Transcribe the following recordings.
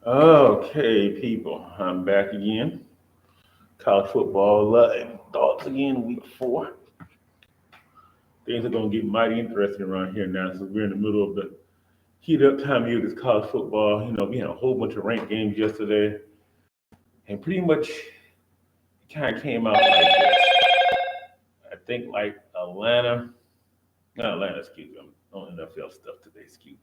Okay, people, I'm back again. College football live thoughts again, week four. Things are going to get mighty interesting around here now. So we're in the middle of the heat up time of year of this college football. We had a whole bunch of ranked games yesterday, and pretty much it kind of came out like this. I think like Atlanta, not Atlanta, excuse me, I'm on NFL stuff today, excuse me.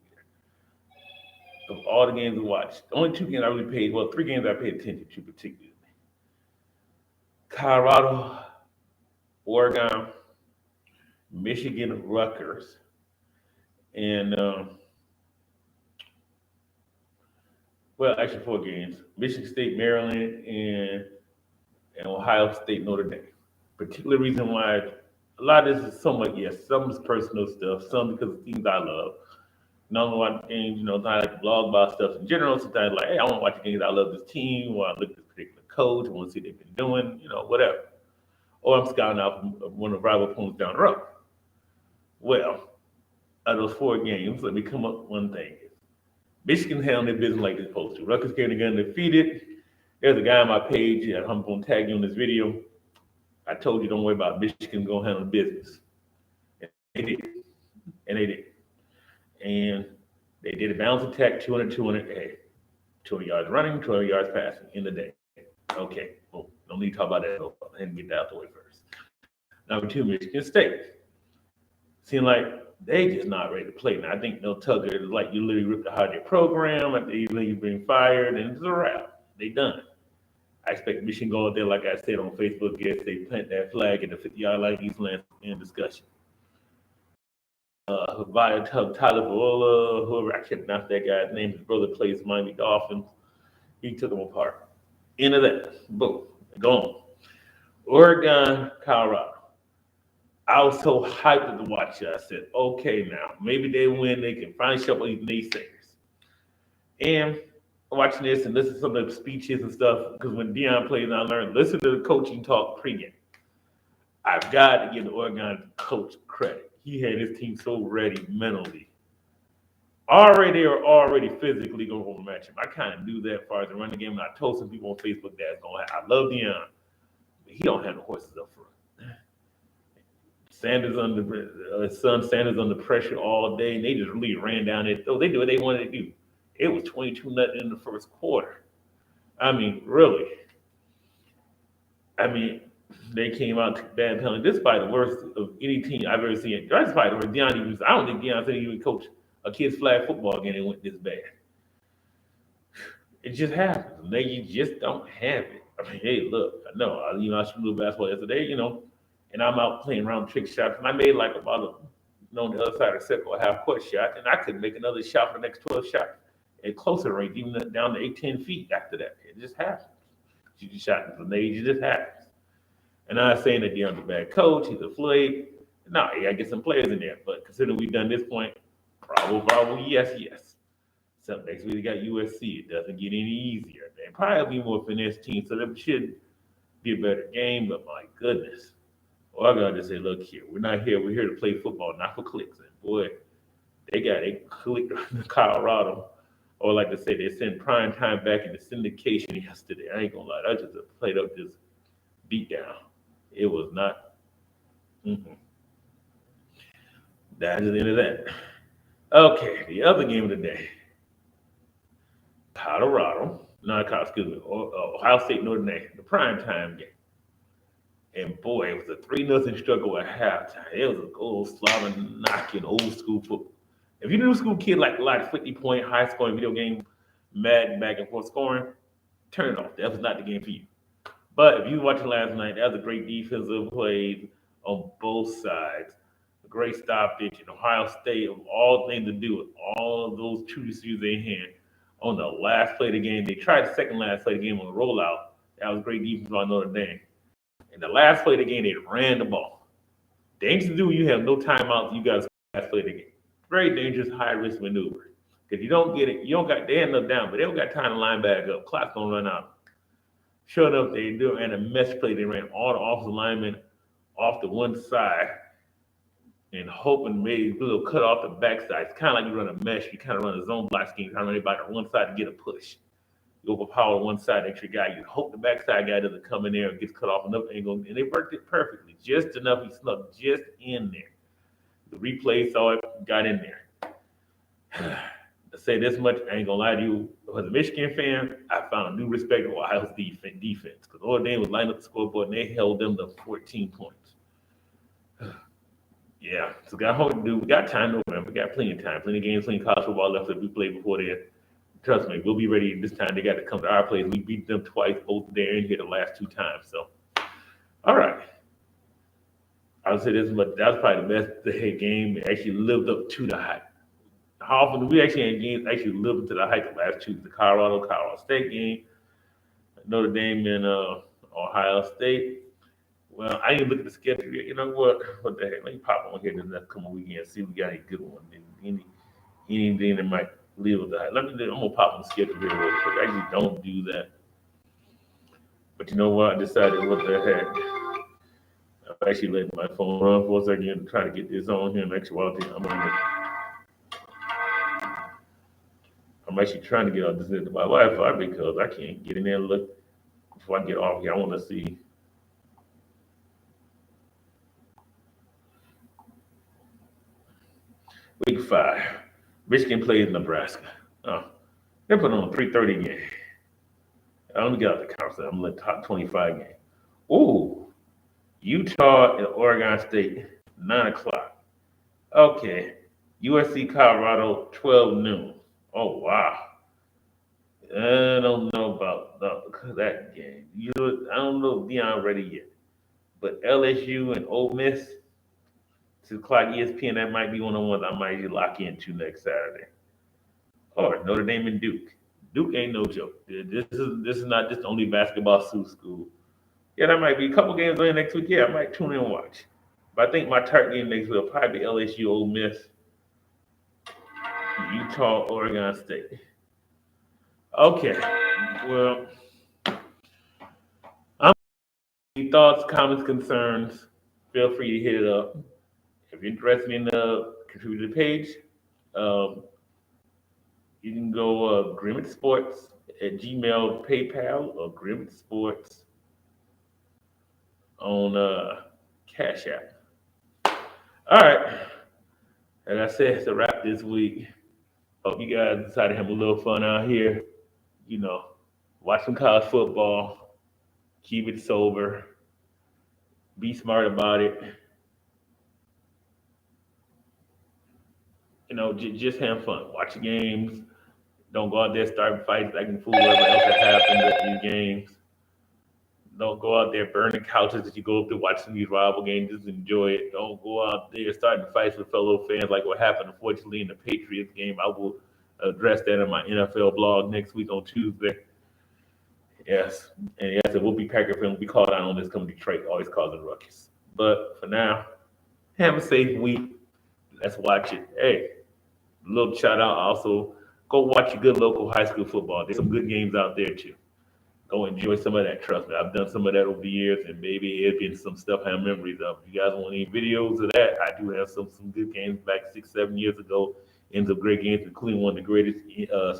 Of all the games I watched, the only two games I really paid, well, three games I paid attention to particularly. Colorado, Oregon, Michigan, Rutgers, and well, actually four games: Michigan State, Maryland, and Ohio State, Notre Dame. Particular reason why a lot of this is somewhat yes, some is personal stuff, some because of things I love. Not watch games, not like blog about stuff in general. Sometimes like, hey, I want to watch the games. I love this team, or I look at this particular coach. I want to see what they've been doing, whatever. Or I'm scouting out one of the rival opponents down the road. Well, out of those four games, let me come up with one thing. Michigan handled their business like they're supposed to. Rutgers came together and defeated. There's a guy on my page, and I'm going to tag you on this video. I told you don't worry about Michigan going to handle business. And they did. And they did. And they did a balance attack, 200, 200. Hey, 200 yards running, 200 yards passing in the day. Okay, well, don't need to talk about that. And get that out the way first. Number two, Michigan State. Seem like they just not ready to play. Now I think no Tugger is like you literally ripped out their program, like they literally been fired, and it's a wrap. They done. I expect Michigan go out there, like I said on Facebook, yes, they plant that flag in the 50-yard line, Eastland in discussion. Via Tyler Viola, whoever I can't pronounce that guy's name, his brother plays Miami Dolphins. He took them apart. End of that. Boom. Gone. Oregon, Colorado. I was so hyped to watch it. I said, okay, now maybe they win. They can finally show up these naysayers. And watching this and listen to some of the speeches and stuff, because when Dion plays, I learned listen to the coaching talk pregame. I've got to give the Oregon coach credit. He had his team so ready mentally. Already or already physically going to match him. I kind of knew that as far as the running game, and I told some people on Facebook that I love Dion, but he don't have the horses up front. Sanders under his son Sanders under pressure all day, and they just really ran down it. So they do what they wanted to do. It was 22-0 in the first quarter. I mean, really. I mean, they came out to bad penalty. This is probably the worst of any team I've ever seen. That's probably the worst Deion even. I don't think Deion said he even coach a kids flag football game and went this bad. It just happens. They just don't have it. I mean, hey, look, I know, I should do basketball yesterday, and I'm out playing round trick shots, and I made like about on the other side of the circle, a half court shot, and I couldn't make another shot for the next 12 shots at closer range, even down to 8, 10 feet after that. It just happens. You just shot from the age, it just happens. And I'm not saying that Deion's a bad coach, he's a flake. No, he got to get some players in there, but considering we've done this point, probably, yes, yes. So next week we got USC. It doesn't get any easier. They probably be more finesse team, so that should be a better game. But my goodness, well, I gotta just say, look here, we're not here. We're here to play football, not for clicks. And boy, they clicked on Colorado, or like I say, they sent prime time back into syndication yesterday. I ain't gonna lie, I just played up this beat down. It was not. Mm-mm. That is the end of that. Okay, the other game of the day. Colorado, not Colorado, excuse me, Ohio State, Notre Dame, the prime time game. And boy, it was a 3-0 struggle at halftime. It was a goal slobbing, knocking old school football. If you're a new school kid like a lot of 50-point, high scoring video game, mad back and forth scoring, turn it off. That was not the game for you. But if you watched last night, that was a great defensive play on both sides. A great stoppage. And Ohio State, of all things to do with all of those two receivers in hand, on the last play of the game, they tried the second last play of the game on the rollout. That was great defense by Notre Dame. In the last play of the game, they ran the ball. Dangerous to do when you have no timeouts. You got to last play of the game. Very dangerous, high risk maneuver. If you don't get it, you don't got they end up down, but they don't got time to line back up. Clock's gonna run out. Sure enough, they do and a mesh play. They ran all the offensive linemen off the one side and hoping maybe a little cut off the backside. It's kind of like you run a mesh. You kind of run a zone block scheme, kind of run everybody on one side to get a push. You overpower one side, extra guy. You hope the backside guy doesn't come in there and gets cut off enough angle, and they worked it perfectly, just enough. He snuck just in there. The replay saw it, got in there. To say this much, I ain't gonna lie to you. As a Michigan fan, I found a new respect for Ohio's defense because Notre Dame was lining up the scoreboard and they held them to 14 points. Yeah, so got home to do. We got time, November. We got plenty of time, plenty of games, plenty of college football left that we play before then. Trust me, we'll be ready this time. They got to come to our place. We beat them twice, both there and here the last two times. So, all right. I would say this, but that was probably the best head game. It actually lived up to the hype. How often do we actually had games actually lived up to the hype? The last two, the Colorado State game, Notre Dame and Ohio State. Well, I didn't look at the schedule yet. You know what? What the heck? Let me pop on here this next coming weekend and see if we got any good one. Anything that might live with that. I'm gonna pop on the schedule here real quick. I usually don't do that. But you know what? I decided what the heck. I'm actually letting my phone run for a second and try to get this on here. And actually, I'm actually trying to get on this into my Wi-Fi because I can't get in there and look before I get off here. I want to see. Week 5. Michigan plays Nebraska. They're putting on a 3:30 game. I only got the conference. I'm in the top 25 game. Ooh, Utah and Oregon State, 9 o'clock. Okay. USC Colorado, 12 noon. Oh, wow. I don't know about that game. I don't know if Deion ready yet. But LSU and Ole Miss, 6 o'clock ESPN, that might be one of the ones I might lock into next Saturday. Or Notre Dame and Duke. Duke ain't no joke. This is not just only basketball school. Yeah, that might be a couple games on next week. Yeah, I might tune in and watch. But I think my target game next week will probably be LSU, Ole Miss, Utah, Oregon State. Okay. Well, any thoughts, comments, concerns, feel free to hit it up. If you're interested in the contributor page, you can go Agreement Sports at Gmail, PayPal, or Agreement Sports on Cash App. All right. As I said, it's a wrap this week. Hope you guys decided to have a little fun out here. You know, watch some college football, keep it sober, be smart about it. You know, just have fun. Watch the games. Don't go out there starting fights like in fool whatever else that happens at these games. Don't go out there burning couches as you go up to watch some of these rival games. Just enjoy it. Don't go out there starting fights with fellow fans like what happened, unfortunately, in the Patriots game. I will address that in my NFL blog next week on Tuesday. Yes. And yes, it will be Packer film. We called out on this coming Detroit, always causing ruckus. But for now, have a safe week. Let's watch it. Hey, a little shout out also. Go watch your good local high school football. There's some good games out there too. Go enjoy some of that. Trust me, I've done some of that over the years, and maybe it's been some stuff I have memories of. If you guys want any videos of that, I do have some good games back 6-7 years ago. Ends of great games, including one of the greatest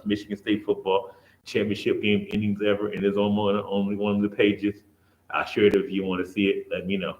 Michigan State football championship game innings ever, and it's on only one of the pages. I'll share it if you want to see it. Let me know.